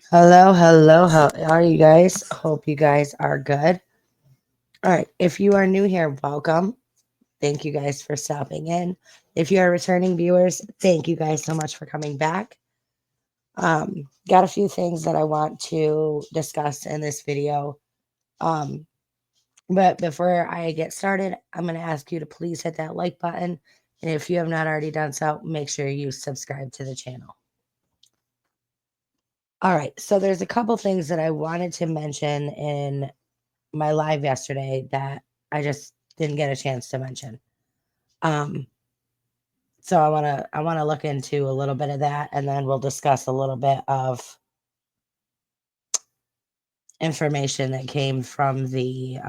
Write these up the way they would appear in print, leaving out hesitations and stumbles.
Hello, hello. How are you guys? Hope you guys are good. All right. If you are new here, welcome. Thank you guys for stopping in. If you are returning viewers, thank you guys so much for coming back. Got a few things that I want to discuss in this video. Um, but before I get started, I'm going to ask you to please hit that like button. And if you have not already done so, make sure you subscribe to the channel. All right. So there's a couple things that I wanted to mention in my live yesterday that I just didn't get a chance to mention. Um, so I wanna look into a little bit of that, and then we'll discuss a little bit of information that came from the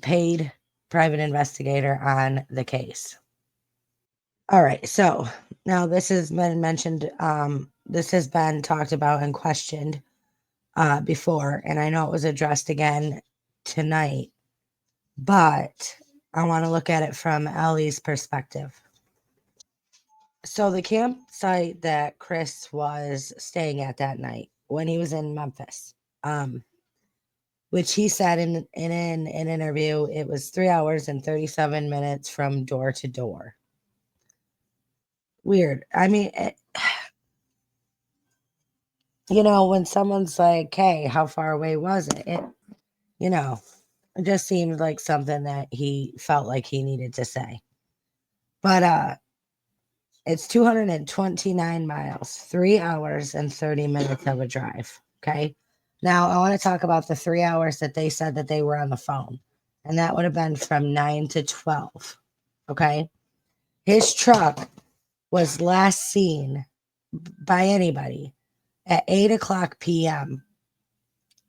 paid private investigator on the case. All right, so now this has been mentioned. This has been talked about and questioned before, and I know it was addressed again tonight, but I want to look at it from Ellie's perspective. So the campsite that Chris was staying at that night when he was in Memphis, which he said in an interview, it was 3 hours and 37 minutes from door to door. Weird. I mean, when someone's like, "Hey, how far away was it?" It just seemed like something that he felt like he needed to say. But it's 229 miles, 3 hours and 30 minutes of a drive. Okay. Now, I want to talk about the 3 hours that they said that they were on the phone, and that would have been from 9 to 12. Okay. His truck was last seen by anybody at 8 o'clock p.m.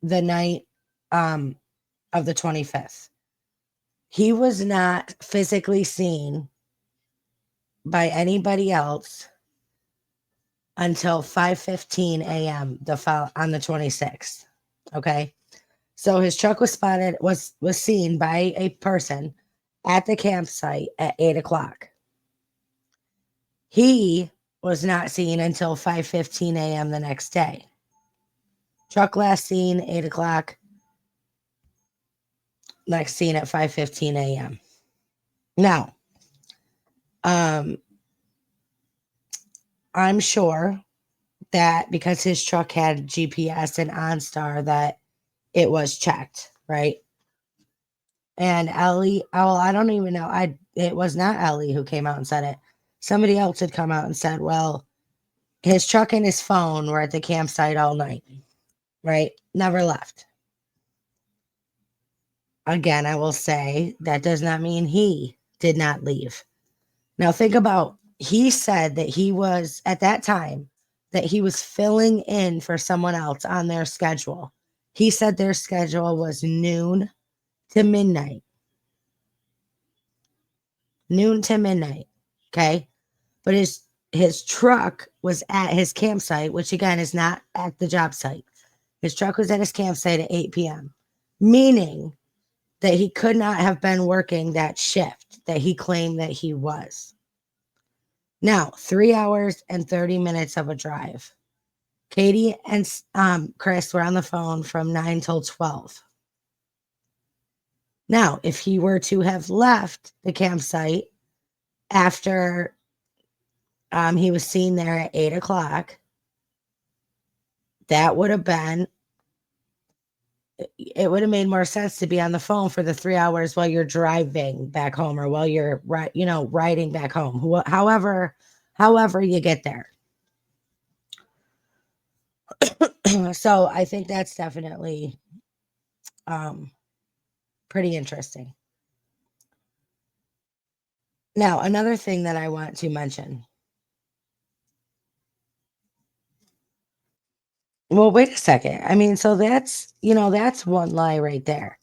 the night of the 25th. He was not physically seen by anybody else until 5:15 a.m. on the 26th. Okay. So his truck was seen by a person at the campsite at 8 o'clock. He was not seen until 5:15 a.m. the next day. Truck last seen 8 o'clock. Next seen at 5:15 a.m. Now, I'm sure that because his truck had GPS and OnStar that it was checked, right? And Ellie, well, I don't even know. It was not Ellie who came out and said it. Somebody else had come out and said, well, his truck and his phone were at the campsite all night, right? Never left. Again, I will say that does not mean he did not leave. Now think about, he said that he was at that time that he was filling in for someone else on their schedule. He said their schedule was noon to midnight. Noon to midnight. Okay. But his truck was at his campsite, which again is not at the job site. His truck was at his campsite at 8 p.m., meaning that he could not have been working that shift that he claimed that he was. Now, 3 hours and 30 minutes of a drive. Katie and Chris were on the phone from 9 till 12. Now, if he were to have left the campsite after he was seen there at 8 o'clock, that would have been, it would have made more sense to be on the phone for the 3 hours while you're driving back home or while you're riding back home. However you get there. So I think that's definitely pretty interesting. Now, another thing that I want to mention. Well, wait a second. I mean, so that's one lie right there.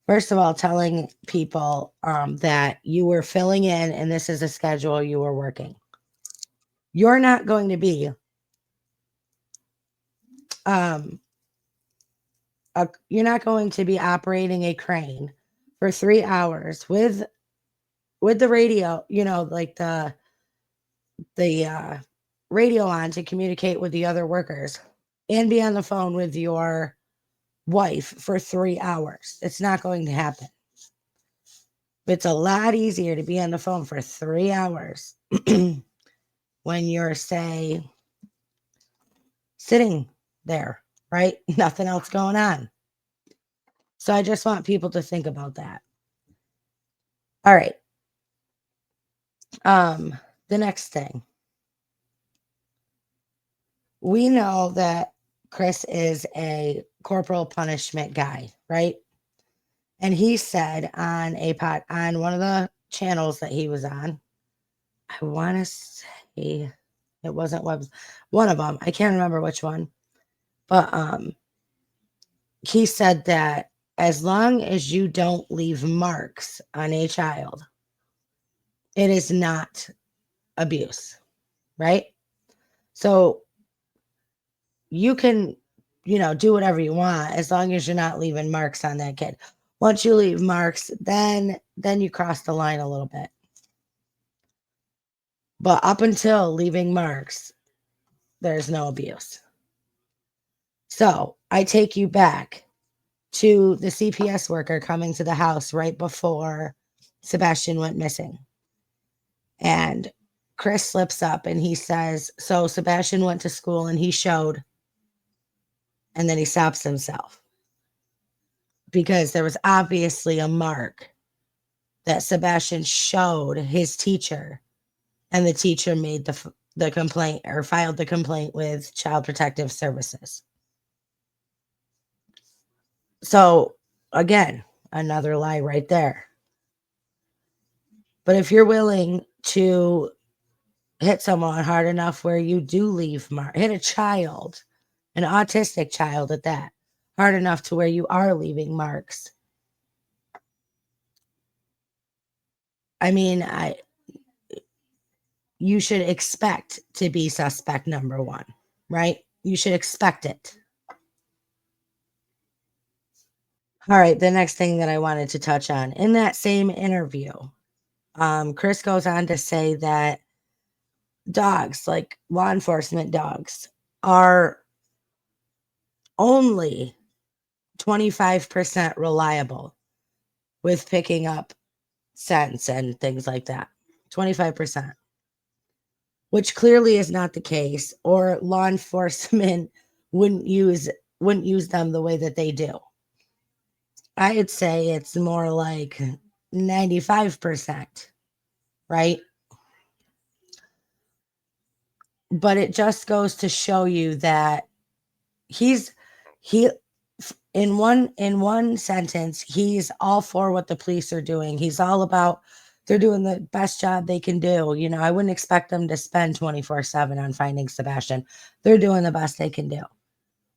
First of all, telling people that you were filling in and this is a schedule you were working. You're not going to be you're not going to be operating a crane for 3 hours with the radio, like the radio on to communicate with the other workers and be on the phone with your wife for 3 hours. It's not going to happen. It's a lot easier to be on the phone for 3 hours when you're, say, sitting there, right? Nothing else going on. So I just want people to think about that. All right. The next thing. We know that Chris is a corporal punishment guy, right? And he said on on one of the channels that he was on, I want to say it wasn't one of them. I can't remember which one. But he said that as long as you don't leave marks on a child, it is not abuse, right? So you can, do whatever you want as long as you're not leaving marks on that kid. Once you leave marks, then you cross the line a little bit. But up until leaving marks, there's no abuse. So I take you back to the CPS worker coming to the house right before Sebastian went missing. And Chris slips up and he says, so Sebastian went to school and he showed, and then he stops himself because there was obviously a mark that Sebastian showed his teacher, and the teacher made the complaint or filed the complaint with Child Protective Services. So again, another lie right there. But if you're willing to hit someone hard enough where you do leave mark, hit a child, an autistic child at that, hard enough to where you are leaving marks. I mean, you should expect to be suspect number one, right? You should expect it. All right, the next thing that I wanted to touch on in that same interview, Chris goes on to say that dogs, like law enforcement dogs, are only 25% reliable with picking up scents and things like that. 25%, which clearly is not the case, or law enforcement wouldn't use them the way that they do. I'd say it's more like 95%, right? But it just goes to show you that he in one sentence, he's all for what the police are doing. He's all about they're doing the best job they can do. I wouldn't expect them to spend 24/7 on finding Sebastian. They're doing the best they can do.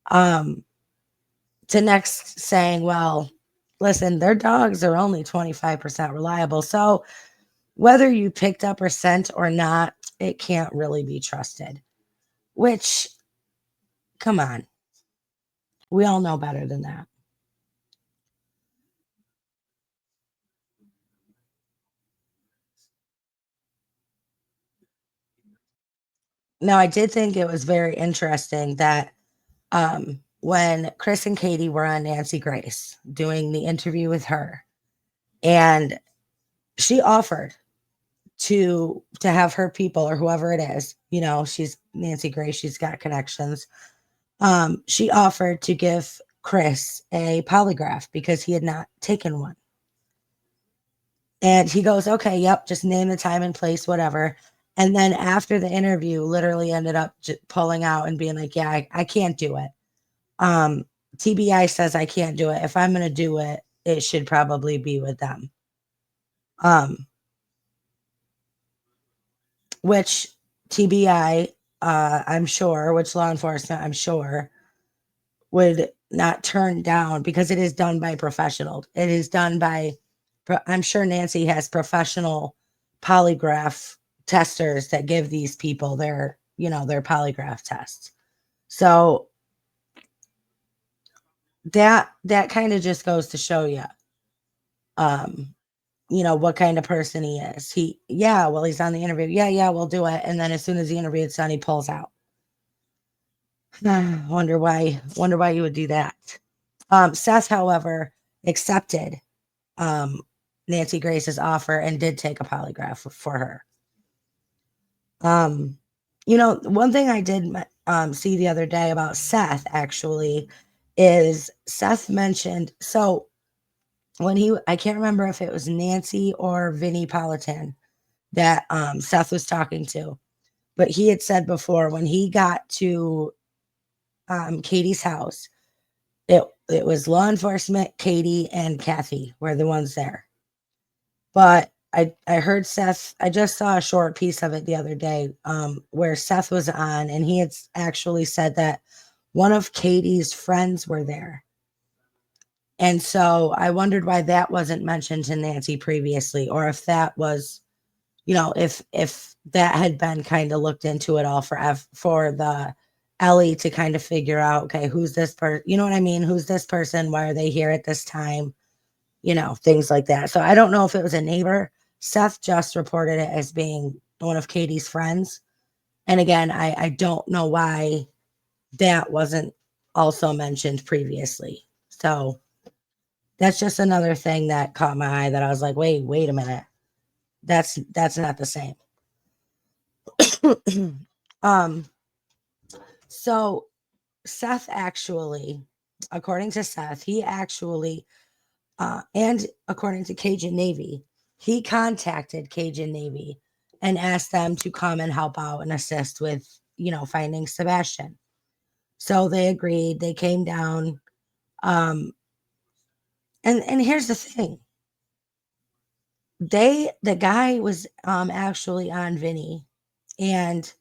To next saying, well, listen, their dogs are only 25% reliable. So whether you picked up or sent or not, it can't really be trusted. Which, come on, we all know better than that. Now, I did think it was very interesting that when Chris and Katie were on Nancy Grace doing the interview with her, and she offered to have her people or whoever it is, she's Nancy Grace, she's got connections. She offered to give Chris a polygraph because he had not taken one. And he goes, okay, yep, just name the time and place, whatever. And then after the interview, literally ended up pulling out and being like, yeah, I can't do it. TBI says I can't do it. If I'm going to do it, it should probably be with them. Which TBI, I'm sure, which law enforcement, I'm sure, would not turn down because it is done by professionals. It is done by, I'm sure Nancy has professional polygraph testers that give these people their polygraph tests. So that kind of just goes to show you, what kind of person he is. Yeah, well, he's on the interview. Yeah, we'll do it. And then as soon as the interview is done, he pulls out. Wonder why you would do that. Seth, however, accepted um, Nancy Grace's offer and did take a polygraph for her. One thing I did see the other day about Seth actually is Seth mentioned, so I can't remember if it was Nancy or Vinnie Politan that Seth was talking to, but he had said before when he got to Katie's house, it was law enforcement, Katie, and Kathy were the ones there. But I heard Seth, I just saw a short piece of it the other day where Seth was on, and he had actually said that one of Katie's friends were there. And so I wondered why that wasn't mentioned to Nancy previously, or if that was, if that had been kind of looked into at all for the Ellie to kind of figure out, okay, who's this person? You know what I mean? Who's this person? Why are they here at this time? Things like that. So I don't know if it was a neighbor. Seth just reported it as being one of Katie's friends. And again, I don't know why that wasn't also mentioned previously. So that's just another thing that caught my eye that I was like, wait a minute. That's not the same. So Seth actually, according to Seth, he actually and according to Cajun Navy, he contacted Cajun Navy and asked them to come and help out and assist with, finding Sebastian. So they agreed. They came down. Um, and here's the thing. The guy was actually on Vinny, and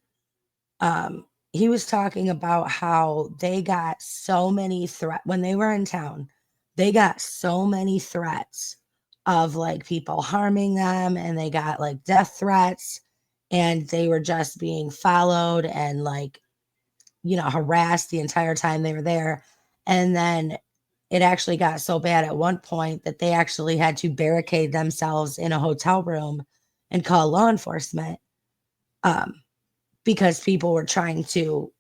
he was talking about how they got so many threats when they were in town. They got so many threats of like people harming them, and they got like death threats, and they were just being followed and like, harassed the entire time they were there. And then it actually got so bad at one point that they actually had to barricade themselves in a hotel room and call law enforcement um, because people were trying to,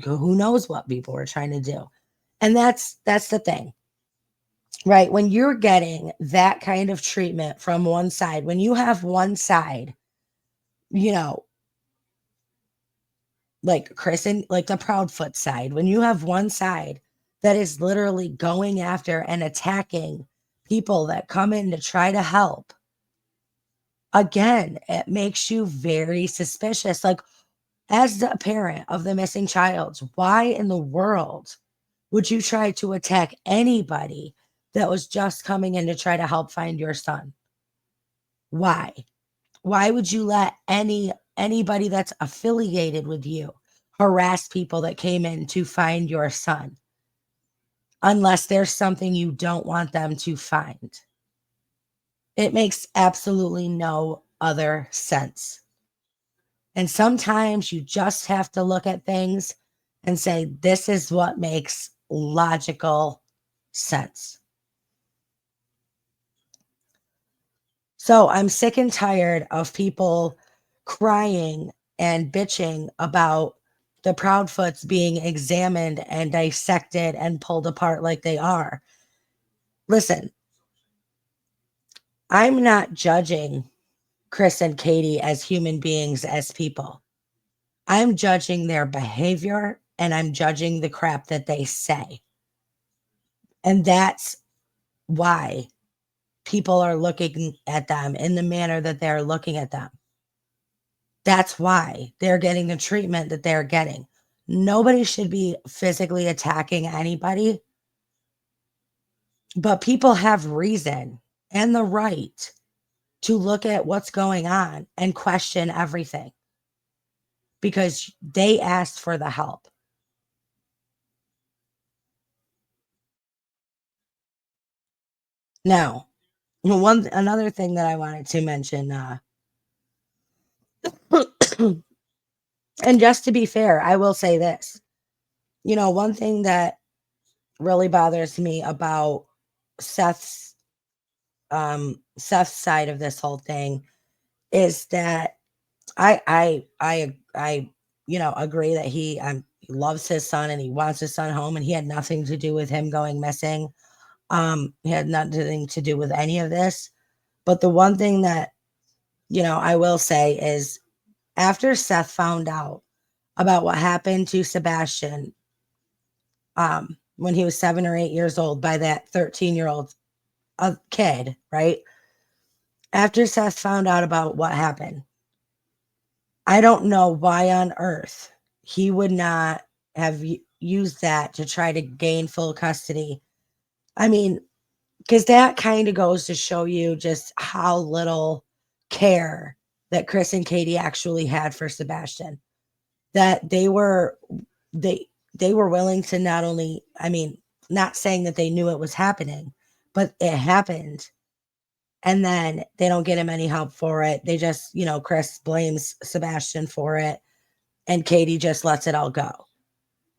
who knows what people were trying to do. And that's the thing, right? When you're getting that kind of treatment from one side, when you have one side, you know, like Chris and like the Proudfoot side, when you have one side that is literally going after and attacking people that come in to try to help, again, it makes you very suspicious. Like, as the parent of the missing child, why in the world would you try to attack anybody that was just coming in to try to help find your son? Why? Why would you let anybody that's affiliated with you harass people that came in to find your son? Unless there's something you don't want them to find. It makes absolutely no other sense. And sometimes you just have to look at things and say, this is what makes logical sense. So I'm sick and tired of people crying and bitching about the Proudfoots being examined and dissected and pulled apart like they are. Listen, I'm not judging Chris and Katie as human beings, as people. I'm judging their behavior and I'm judging the crap that they say. And that's why people are looking at them in the manner that they're looking at them. That's why they're getting the treatment that they're getting. Nobody should be physically attacking anybody, but people have reason and the right to look at what's going on and question everything because they asked for the help. Now, another thing that I wanted to mention, and just to be fair, I will say this. One thing that really bothers me about Seth's Seth's side of this whole thing is that I agree that he loves his son and he wants his son home, and he had nothing to do with him going missing. He had nothing to do with any of this. But the one thing that, I will say is, after Seth found out about what happened to Sebastian, when he was 7 or 8 years old by that 13-year-old kid, right? After Seth found out about what happened, I don't know why on earth he would not have used that to try to gain full custody. I mean, because that kind of goes to show you just how little care that Chris and Katie actually had for Sebastian. That they they were willing to not only, I mean, not saying that they knew it was happening, but it happened. And then they don't get him any help for it. They just, Chris blames Sebastian for it, and Katie just lets it all go.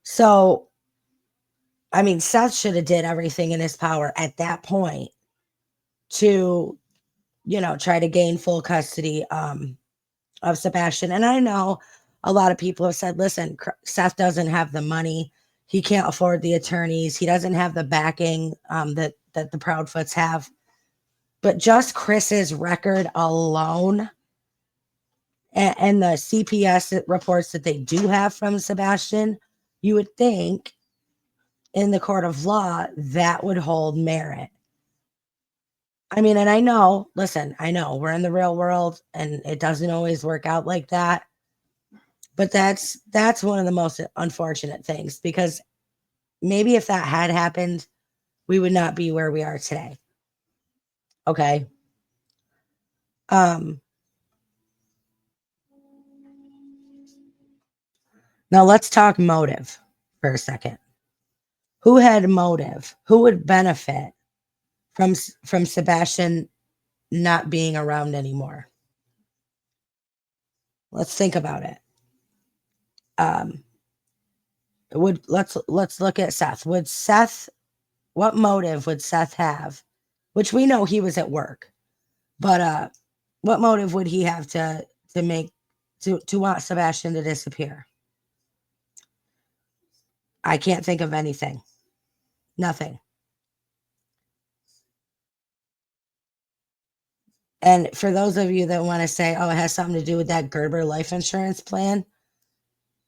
So, I mean, Seth should have did everything in his power at that point to, try to gain full custody of Sebastian. And I know a lot of people have said, listen, Seth doesn't have the money. He can't afford the attorneys. He doesn't have the backing that the Proudfoots have. But just Chris's record alone, and the CPS reports that they do have from Sebastian, you would think in the court of law that would hold merit. I mean, and I know, listen, I know we're in the real world and it doesn't always work out like that. But that's one of the most unfortunate things, because maybe if that had happened, we would not be where we are today. Okay. Um Now let's talk motive for a second. Who had motive? Who would benefit from Sebastian not being around anymore? Let's think about it. Um, let's look at Seth. What motive would Seth have? Which we know he was at work, but what motive would he have to make to want Sebastian to disappear? I can't think of anything. Nothing. And for those of you that want to say, oh, it has something to do with that Gerber life insurance plan,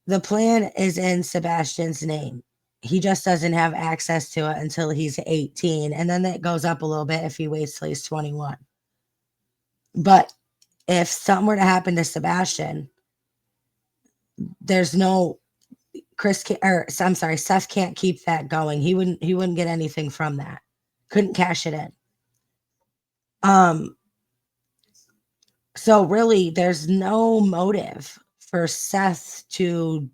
the plan is in Sebastian's name. He just doesn't have access to it until he's 18. And then that goes up a little bit if he waits till he's 21. But if something were to happen to Sebastian, there's no I'm sorry, Seth can't keep that going. He wouldn't get anything from that. Couldn't cash it in. Um, so really there's no motive for Seth to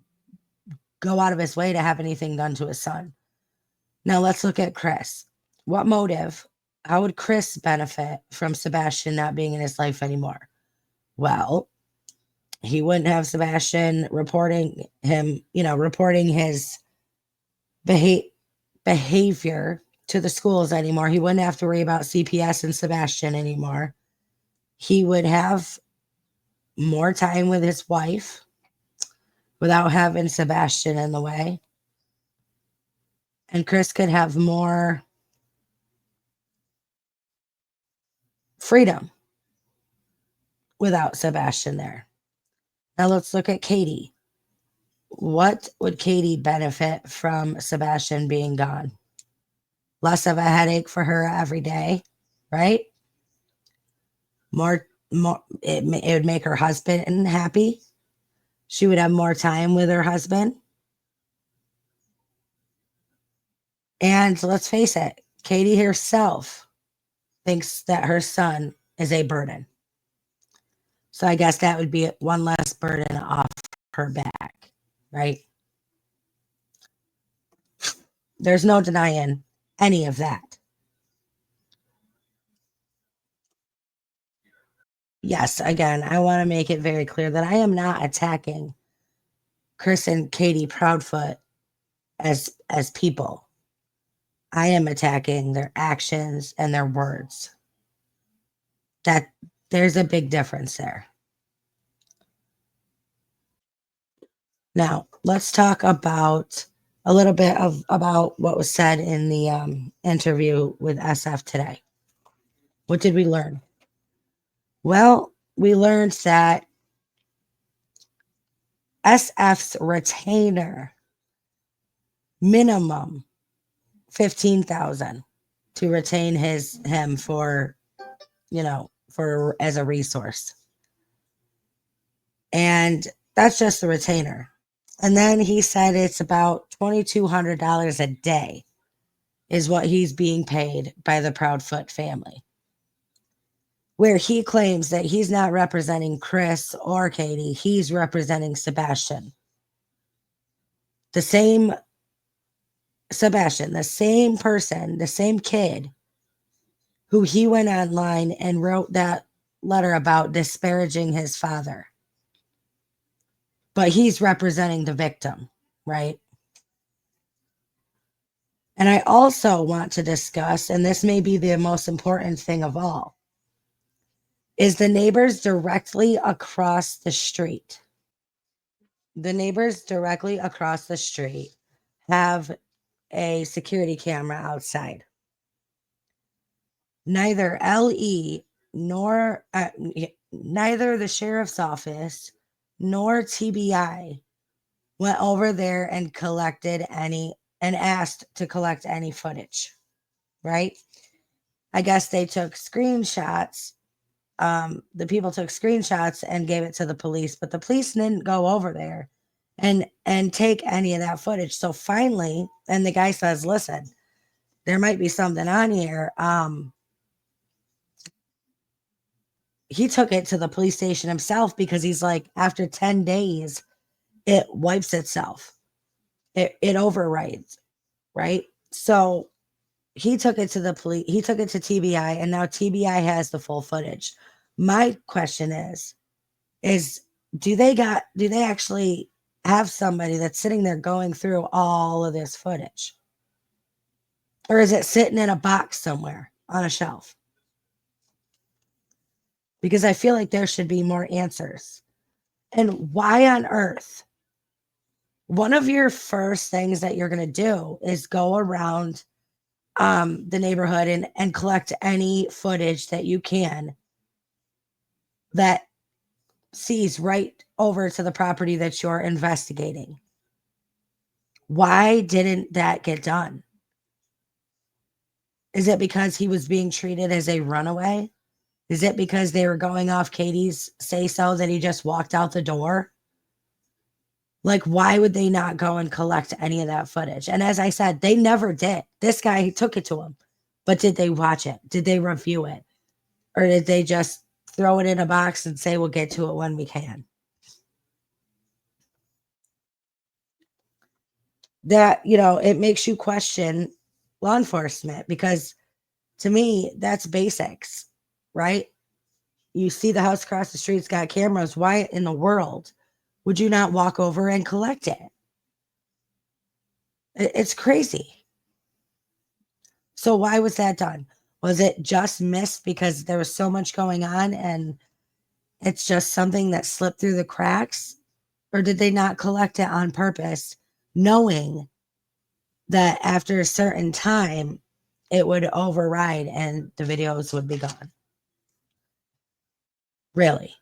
go out of his way to have anything done to his son. Now let's look at Chris. What motive? How would Chris benefit from Sebastian not being in his life anymore? Well, he wouldn't have Sebastian reporting his behavior to the schools anymore. He wouldn't have to worry about CPS and Sebastian anymore. He would have more time with his wife without having Sebastian in the way. And Chris could have more freedom without Sebastian there. Now let's look at Katie. What would Katie benefit from Sebastian being gone? Less of a headache for her every day, right? It would make her husband happy. She would have more time with her husband. And let's face it, Katie herself thinks that her son is a burden. So I guess that would be one less burden off her back, right? There's no denying any of that. Yes, again, I want to make it very clear that I am not attacking Chris and Katie Proudfoot as people. I am attacking their actions and their words. That there's a big difference there. Now, let's talk about a little bit of about what was said in the interview with SF today. What did we learn? Well, we learned that SF's retainer minimum 15,000 to retain him for, for as a resource. And that's just the retainer. And then he said it's about $2,200 a day is what he's being paid by the Proudfoot family. Where he claims that he's not representing Chris or Katie, he's representing Sebastian. The same Sebastian, the same person, the same kid who he went online and wrote that letter about disparaging his father. But he's representing the victim, right? And I also want to discuss, and this may be the most important thing of all, is the neighbors directly across the street. The neighbors directly across the street have a security camera outside. Neither LE nor neither the sheriff's office nor TBI went over there and collected any and asked to collect any footage, right? I guess they took screenshots. The people took screenshots and gave it to the police, but the police didn't go over there and take any of that footage. So finally, and the guy says, listen, there might be something on here. He took it to the police station himself because he's like, after 10 days, it wipes itself. It overrides, right? So he took it to the police, he took it to TBI, and now TBI has the full footage. My question is do they actually have somebody that's sitting there going through all of this footage? Or is it sitting in a box somewhere on a shelf? Because I feel like there should be more answers. And why on earth? One of your first things that you're going to do is go around the neighborhood and collect any footage that you can that sees right over to the property that you're investigating. Why didn't that get done? Is it because he was being treated as a runaway? Is it because they were going off Katie's say-so that he just walked out the door? Like, why would they not go and collect any of that footage? And as I said, they never did. This guy took it to him. But did they watch it? Did they review it? Or did they just throw it in a box and say, we'll get to it when we can? That, it makes you question law enforcement because to me, that's basics, right? You see the house across the street's got cameras. Why in the world would you not walk over and collect it? It's crazy. So why was that done? Was it just missed because there was so much going on and it's just something that slipped through the cracks? Or did they not collect it on purpose, knowing that after a certain time, it would override and the videos would be gone? Really?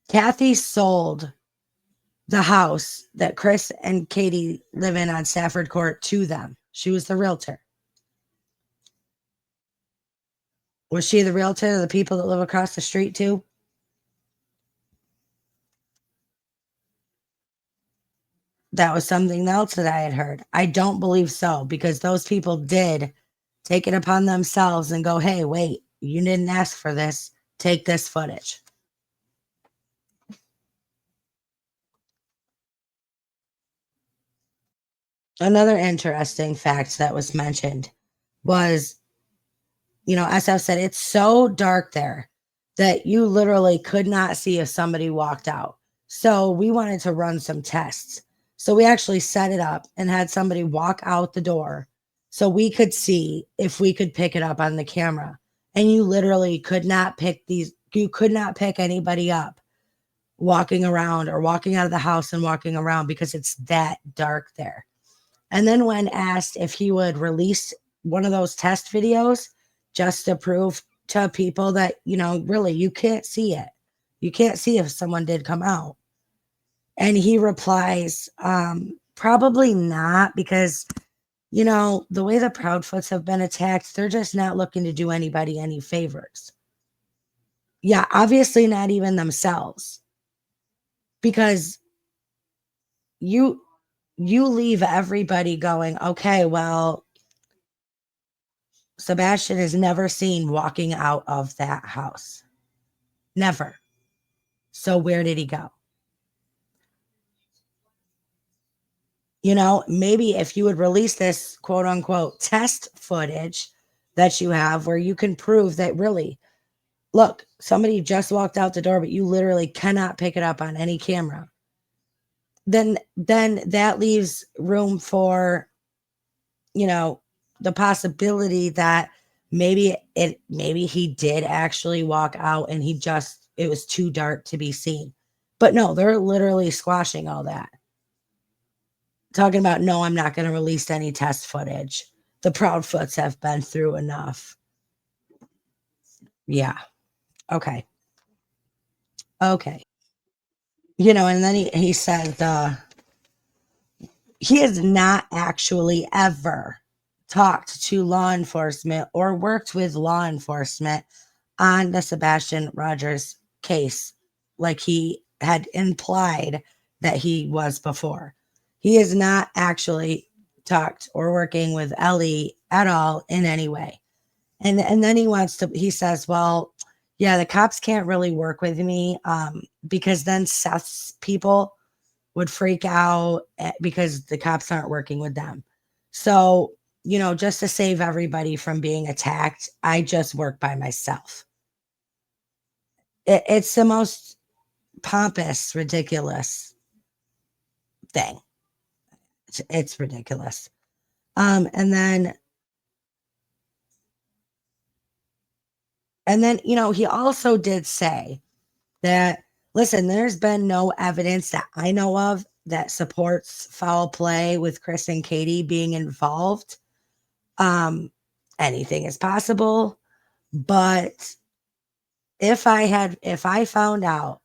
Kathy sold the house that Chris and Katie live in on Stafford Court to them. She was the realtor. Was she the realtor to the people that live across the street too? That was something else that I had heard. I don't believe so because those people did take it upon themselves and go, hey, wait, you didn't ask for this. Take this footage. Another interesting fact that was mentioned was, SF said it's so dark there that you literally could not see if somebody walked out. So we wanted to run some tests. So we actually set it up and had somebody walk out the door So we could see if we could pick it up on the camera. And you literally could not pick you could not pick anybody up walking around or walking out of the house and walking around because it's that dark there. And then when asked if he would release one of those test videos just to prove to people that, really you can't see it. You can't see if someone did come out. And he replies, probably not because, the way the Proudfoots have been attacked, they're just not looking to do anybody any favors. Yeah, obviously not even themselves. Because you you leave everybody going, okay, well, Sebastian is never seen walking out of that house. Never. So where did he go? Maybe if you would release this quote unquote test footage that you have where you can prove that really, look, somebody just walked out the door, but you literally cannot pick it up on any camera. Then that leaves room for, the possibility that maybe he did actually walk out and it was too dark to be seen. But no, they're literally squashing all that. Talking about, no, I'm not going to release any test footage. The Proudfoots have been through enough. Yeah. Okay. Okay. And then he said he has not actually ever talked to law enforcement or worked with law enforcement on the Sebastian Rogers case, like he had implied that he was before. He has not actually talked or working with Ellie at all in any way. And then he says, well, yeah, the cops can't really work with me because then Seth's people would freak out because the cops aren't working with them. So, just to save everybody from being attacked, I just work by myself. It's the most pompous, ridiculous thing. It's ridiculous. And then, he also did say that, listen, there's been no evidence that I know of that supports foul play with Chris and Katie being involved. Anything is possible, but if I found out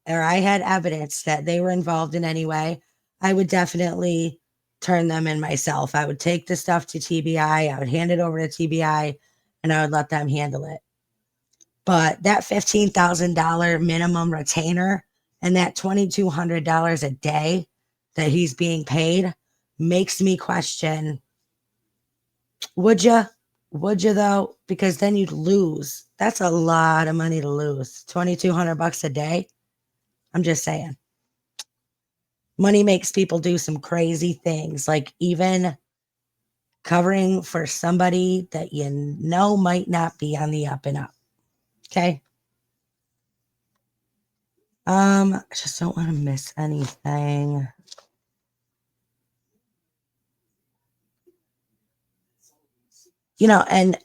or I had evidence that they were involved in any way, I would definitely turn them in myself. I would take the stuff to TBI, I would hand it over to TBI, and I would let them handle it. But that $15,000 minimum retainer and that $2,200 a day that he's being paid makes me question, would you? Would you though? Because then you'd lose. That's a lot of money to lose. $2,200 a day. I'm just saying. Money makes people do some crazy things, like even covering for somebody that might not be on the up and up. Okay. I just don't want to miss anything. And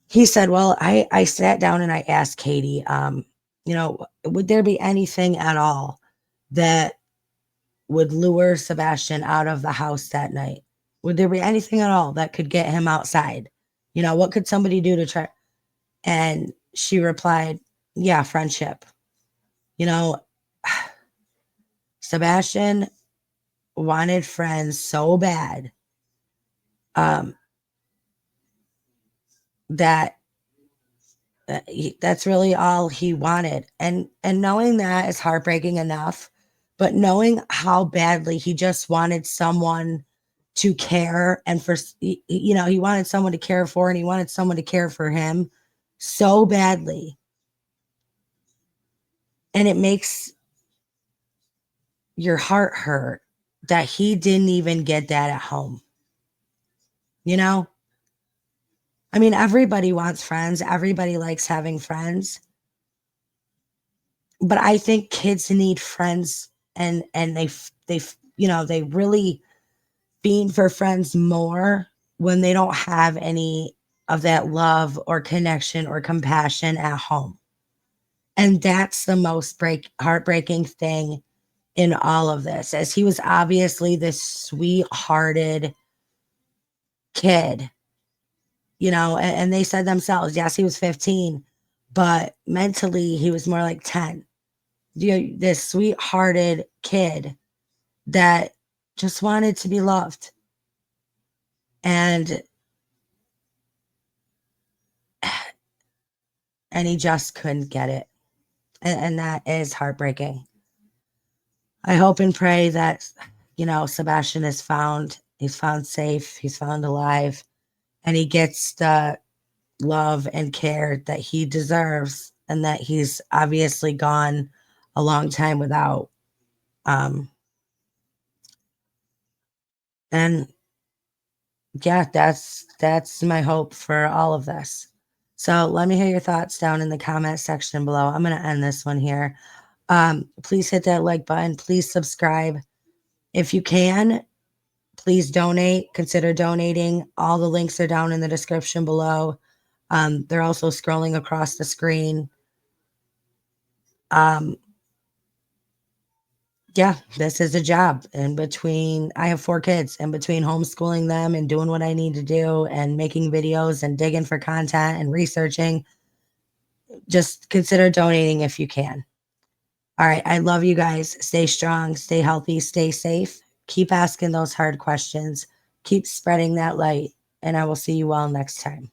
he said, well, I sat down and I asked Katie, would there be anything at all that would lure Sebastian out of the house that night? Would there be anything at all that could get him outside? What could somebody do to try? And she replied, yeah, friendship. Sebastian wanted friends so bad that that's really all he wanted. And knowing that is heartbreaking enough, but knowing how badly he just wanted someone to care and he wanted someone to care for and he wanted someone to care for him so badly. And it makes your heart hurt that he didn't even get that at home. I mean, everybody wants friends. Everybody likes having friends. But I think kids need friends and they really being for friends more when they don't have any of that love or connection or compassion at home. And that's the most heartbreaking thing in all of this, as he was obviously this sweet-hearted kid, and they said themselves, yes, he was 15, but mentally he was more like 10. This sweet-hearted kid that just wanted to be loved. And he just couldn't get it. And that is heartbreaking. I hope and pray that, Sebastian is found. He's found safe. He's found alive. And he gets the love and care that he deserves, and that he's obviously gone a long time without. And yeah, that's my hope for all of this. So let me hear your thoughts down in the comment section below. I'm going to end this one here. Please hit that like button. Please subscribe. If you can, please donate. Consider donating. All the links are down in the description below. They're also scrolling across the screen. Yeah, this is a job. And between, I have 4 kids, and between homeschooling them and doing what I need to do and making videos and digging for content and researching, just consider donating if you can. All right. I love you guys. Stay strong, stay healthy, stay safe. Keep asking those hard questions. Keep spreading that light. And I will see you all next time.